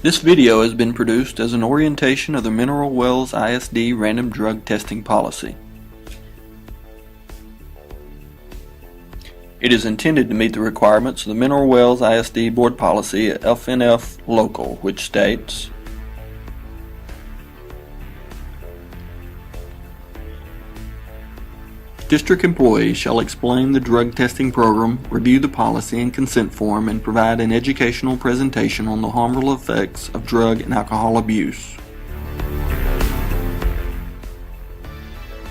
This video has been produced as an orientation of the Mineral Wells ISD Random Drug Testing Policy. It is intended to meet the requirements of the Mineral Wells ISD Board Policy at FNF Local, which states, District employees shall explain the drug testing program, review the policy and consent form, and provide an educational presentation on the harmful effects of drug and alcohol abuse.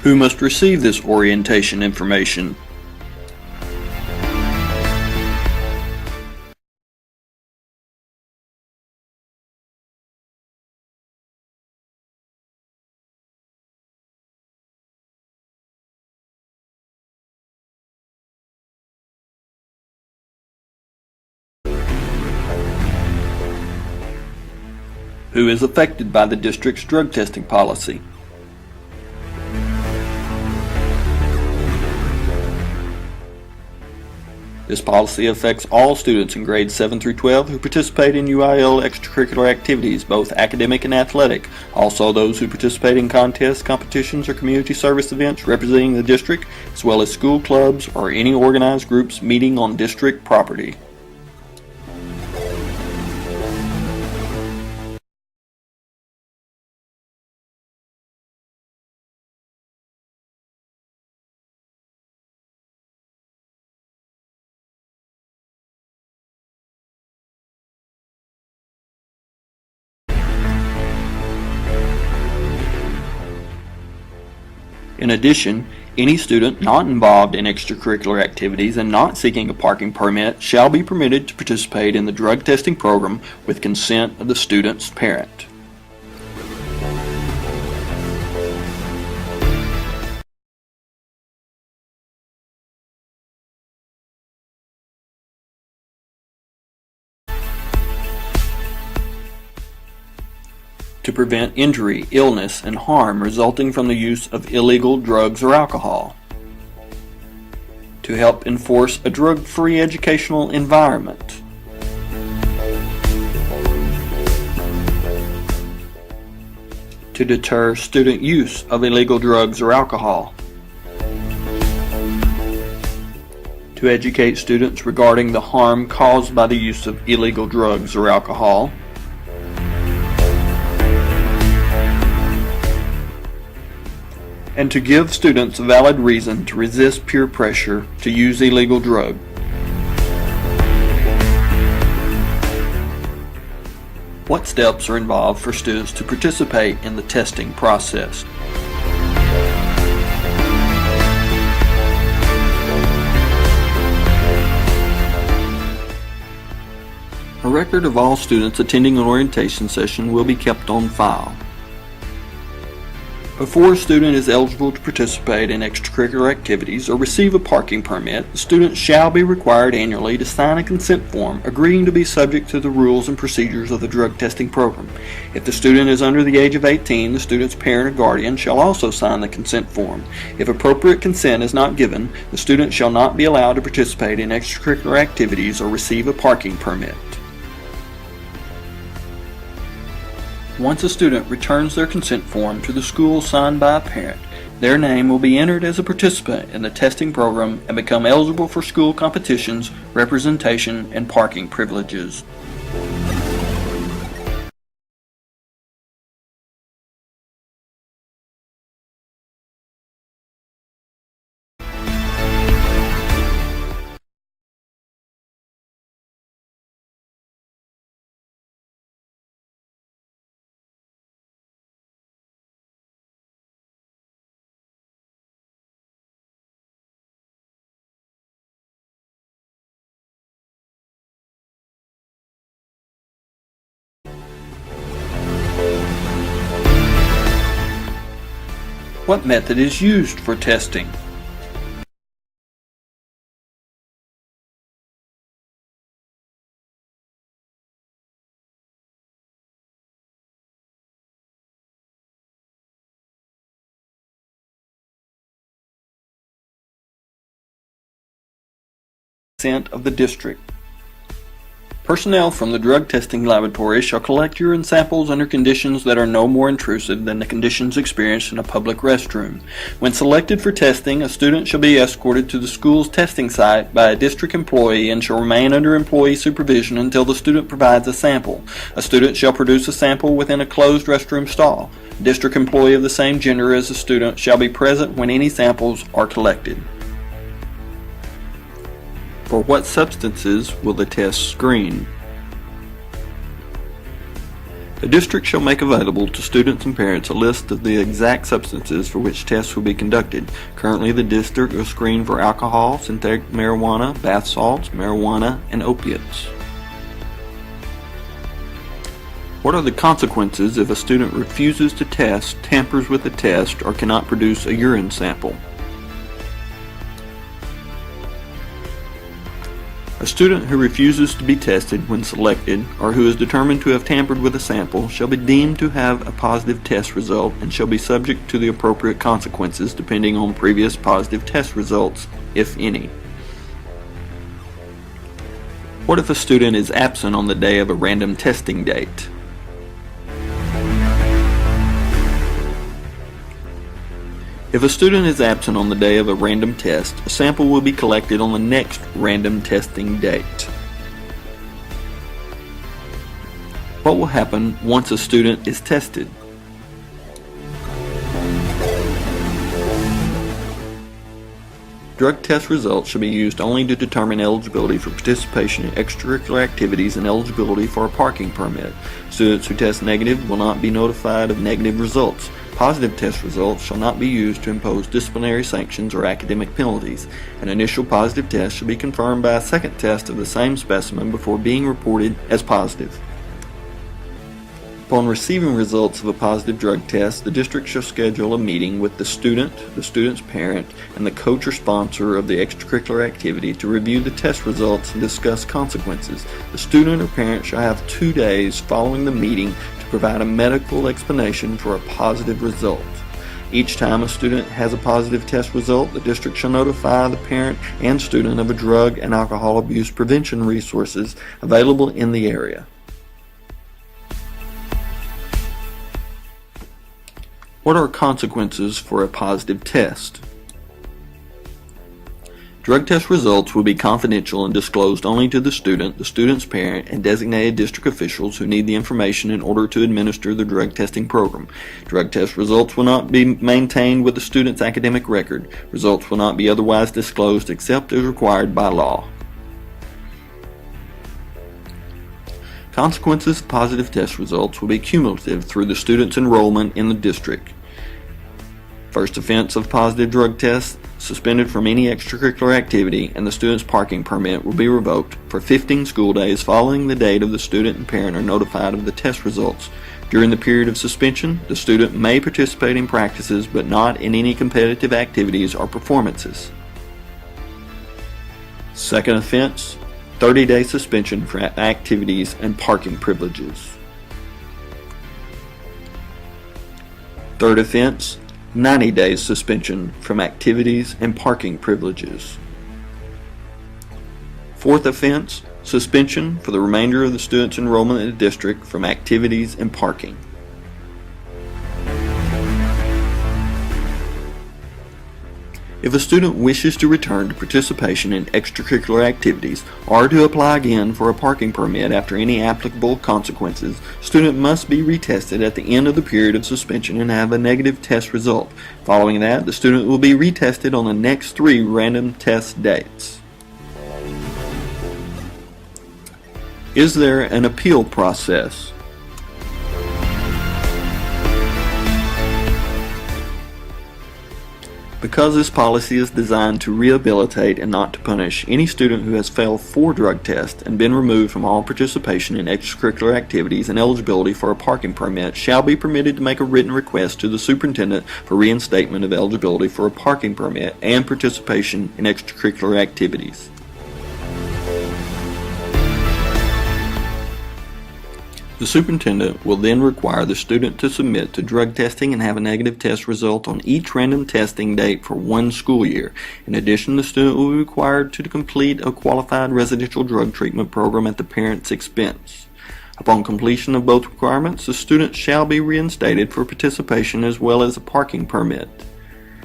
Who must receive this orientation information? Who is affected by the district's drug testing policy? This policy affects all students in grades 7 through 12 who participate in UIL extracurricular activities, both academic and athletic. Also those who participate in contests, competitions, or community service events representing the district, as well as school clubs or any organized groups meeting on district property. In addition, any student not involved in extracurricular activities and not seeking a parking permit shall be permitted to participate in the drug testing program with consent of the student's parent. To prevent injury, illness, and harm resulting from the use of illegal drugs or alcohol. To help enforce a drug-free educational environment. To deter student use of illegal drugs or alcohol. To educate students regarding the harm caused by the use of illegal drugs or alcohol. And to give students a valid reason to resist peer pressure to use illegal drugs. What steps are involved for students to participate in the testing process? A record of all students attending an orientation session will be kept on file. Before a student is eligible to participate in extracurricular activities or receive a parking permit, the student shall be required annually to sign a consent form agreeing to be subject to the rules and procedures of the drug testing program. If the student is under the age of 18, the student's parent or guardian shall also sign the consent form. If appropriate consent is not given, the student shall not be allowed to participate in extracurricular activities or receive a parking permit. Once a student returns their consent form to the school signed by a parent, their name will be entered as a participant in the testing program and become eligible for school competitions, representation, and parking privileges. What method is used for testing? Of the district. Personnel from the drug testing laboratory shall collect urine samples under conditions that are no more intrusive than the conditions experienced in a public restroom. When selected for testing, a student shall be escorted to the school's testing site by a district employee and shall remain under employee supervision until the student provides a sample. A student shall produce a sample within a closed restroom stall. A district employee of the same gender as the student shall be present when any samples are collected. For what substances will the test screen? The district shall make available to students and parents a list of the exact substances for which tests will be conducted. Currently, the district will screen for alcohol, synthetic marijuana, bath salts, marijuana, and opiates. What are the consequences if a student refuses to test, tampers with the test, or cannot produce a urine sample? A student who refuses to be tested when selected, or who is determined to have tampered with a sample, shall be deemed to have a positive test result and shall be subject to the appropriate consequences depending on previous positive test results, if any. What if a student is absent on the day of a random testing date? If a student is absent on the day of a random test, a sample will be collected on the next random testing date. What will happen once a student is tested? Drug test results should be used only to determine eligibility for participation in extracurricular activities and eligibility for a parking permit. Students who test negative will not be notified of negative results. Positive test results shall not be used to impose disciplinary sanctions or academic penalties. An initial positive test should be confirmed by a second test of the same specimen before being reported as positive. Upon receiving results of a positive drug test, the district shall schedule a meeting with the student's parent, and the coach or sponsor of the extracurricular activity to review the test results and discuss consequences. The student or parent shall have 2 days following the meeting to provide a medical explanation for a positive result. Each time a student has a positive test result, the district shall notify the parent and student of a drug and alcohol abuse prevention resources available in the area. What are consequences for a positive test? Drug test results will be confidential and disclosed only to the student's parent, and designated district officials who need the information in order to administer the drug testing program. Drug test results will not be maintained with the student's academic record. Results will not be otherwise disclosed except as required by law. Consequences of positive test results will be cumulative through the student's enrollment in the district. First offense of positive drug test, suspended from any extracurricular activity, and the student's parking permit will be revoked for 15 school days following the date of the student and parent are notified of the test results. During the period of suspension, the student may participate in practices but not in any competitive activities or performances. Second offense, 30-day suspension for activities and parking privileges. Third offense, 90 days suspension from activities and parking privileges. Fourth offense, suspension for the remainder of the student's enrollment in the district from activities and parking. If a student wishes to return to participation in extracurricular activities or to apply again for a parking permit after any applicable consequences, student must be retested at the end of the period of suspension and have a negative test result. Following that, the student will be retested on the next 3 random test dates. Is there an appeal process? Because this policy is designed to rehabilitate and not to punish, any student who has failed 4 drug tests and been removed from all participation in extracurricular activities and eligibility for a parking permit shall be permitted to make a written request to the superintendent for reinstatement of eligibility for a parking permit and participation in extracurricular activities. The superintendent will then require the student to submit to drug testing and have a negative test result on each random testing date for one school year. In addition, the student will be required to complete a qualified residential drug treatment program at the parent's expense. Upon completion of both requirements, the student shall be reinstated for participation as well as a parking permit.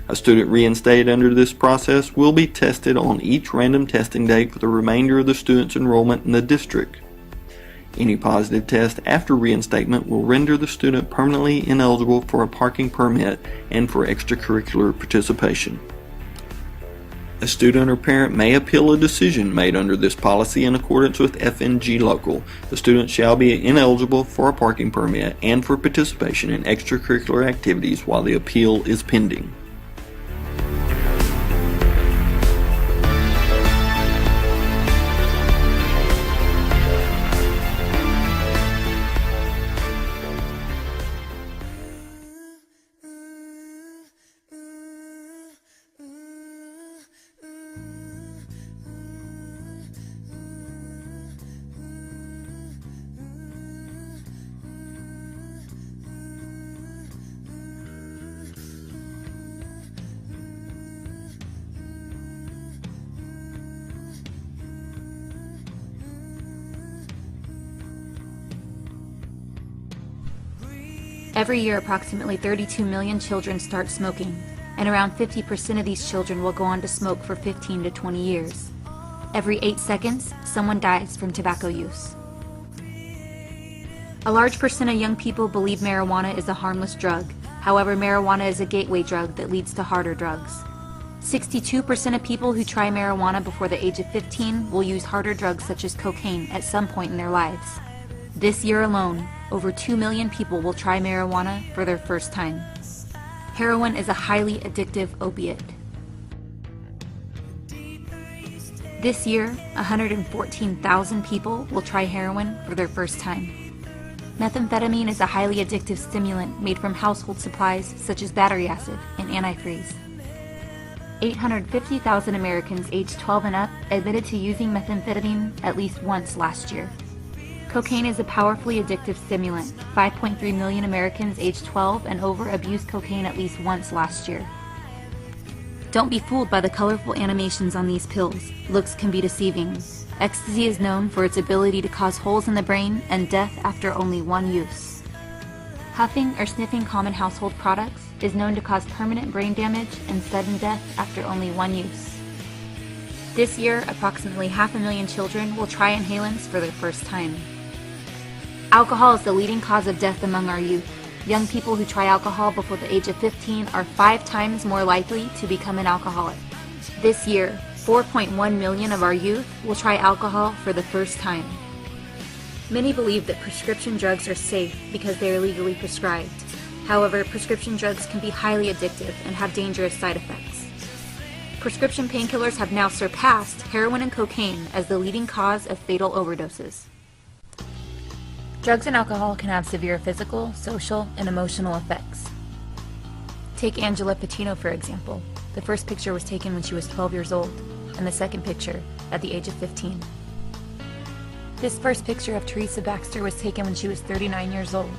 A student reinstated under this process will be tested on each random testing date for the remainder of the student's enrollment in the district. Any positive test after reinstatement will render the student permanently ineligible for a parking permit and for extracurricular participation. A student or parent may appeal a decision made under this policy in accordance with FNG Local. The student shall be ineligible for a parking permit and for participation in extracurricular activities while the appeal is pending. Every year, approximately 32 million children start smoking, and around 50% of these children will go on to smoke for 15 to 20 years. Every 8 seconds, someone dies from tobacco use. A large percent of young people believe marijuana is a harmless drug. However, marijuana is a gateway drug that leads to harder drugs. 62% of people who try marijuana before the age of 15 will use harder drugs such as cocaine at some point in their lives. This year alone, over 2 million people will try marijuana for their first time. Heroin is a highly addictive opiate. This year, 114,000 people will try heroin for their first time. Methamphetamine is a highly addictive stimulant made from household supplies such as battery acid and antifreeze. 850,000 Americans aged 12 and up admitted to using methamphetamine at least once last year. Cocaine is a powerfully addictive stimulant. 5.3 million Americans aged 12 and over abused cocaine at least once last year. Don't be fooled by the colorful animations on these pills. Looks can be deceiving. Ecstasy is known for its ability to cause holes in the brain and death after only one use. Huffing or sniffing common household products is known to cause permanent brain damage and sudden death after only one use. This year, approximately 500,000 children will try inhalants for their first time. Alcohol is the leading cause of death among our youth. Young people who try alcohol before the age of 15 are 5 times more likely to become an alcoholic. This year, 4.1 million of our youth will try alcohol for the first time. Many believe that prescription drugs are safe because they are legally prescribed. However, prescription drugs can be highly addictive and have dangerous side effects. Prescription painkillers have now surpassed heroin and cocaine as the leading cause of fatal overdoses. Drugs and alcohol can have severe physical, social, and emotional effects. Take Angela Patino, for example. The first picture was taken when she was 12 years old, and the second picture at the age of 15. This first picture of Teresa Baxter was taken when she was 39 years old,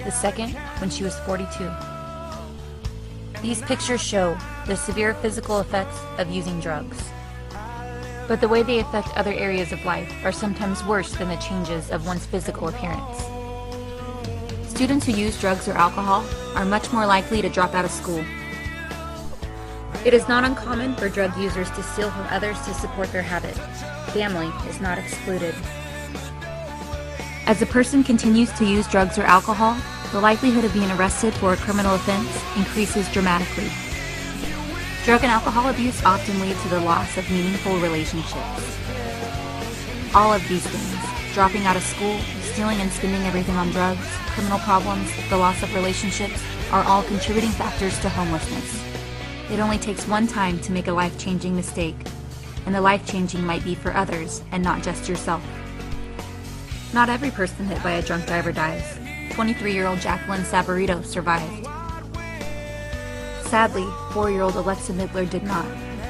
the second when she was 42. These pictures show the severe physical effects of using drugs. But the way they affect other areas of life are sometimes worse than the changes of one's physical appearance. Students who use drugs or alcohol are much more likely to drop out of school. It is not uncommon for drug users to steal from others to support their habit. Family is not excluded. As a person continues to use drugs or alcohol, the likelihood of being arrested for a criminal offense increases dramatically. Drug and alcohol abuse often lead to the loss of meaningful relationships. All of these things, dropping out of school, stealing and spending everything on drugs, criminal problems, the loss of relationships, are all contributing factors to homelessness. It only takes one time to make a life-changing mistake, and the life-changing might be for others and not just yourself. Not every person hit by a drunk driver dies. 23-year-old Jacqueline Saborito survived. Sadly, 4-year-old Alexa Midler did not.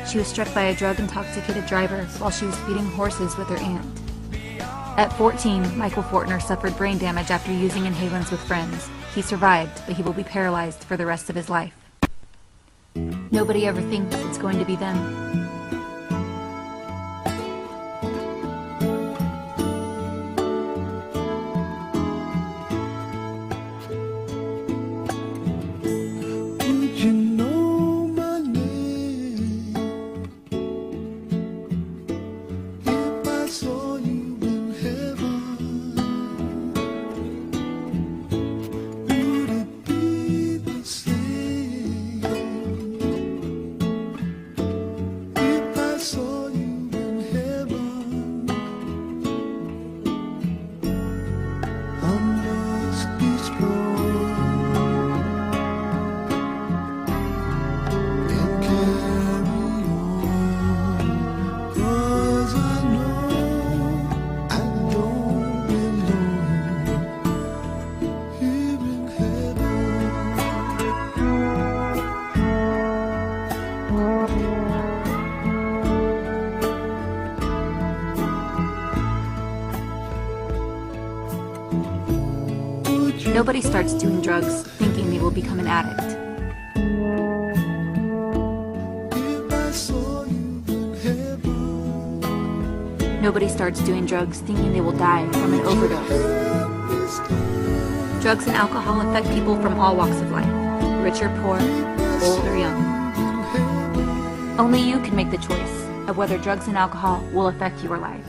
She was struck by a drug-intoxicated driver while she was feeding horses with her aunt. At 14, Michael Fortner suffered brain damage after using inhalants with friends. He survived, but he will be paralyzed for the rest of his life. Nobody ever thinks it's going to be them. You know my name. If I saw you in heaven, would it be the same? If I saw you in heaven, I must be strong. Nobody starts doing drugs thinking they will become an addict. Nobody starts doing drugs thinking they will die from an overdose. Drugs and alcohol affect people from all walks of life, rich or poor, old or young. Only you can make the choice of whether drugs and alcohol will affect your life.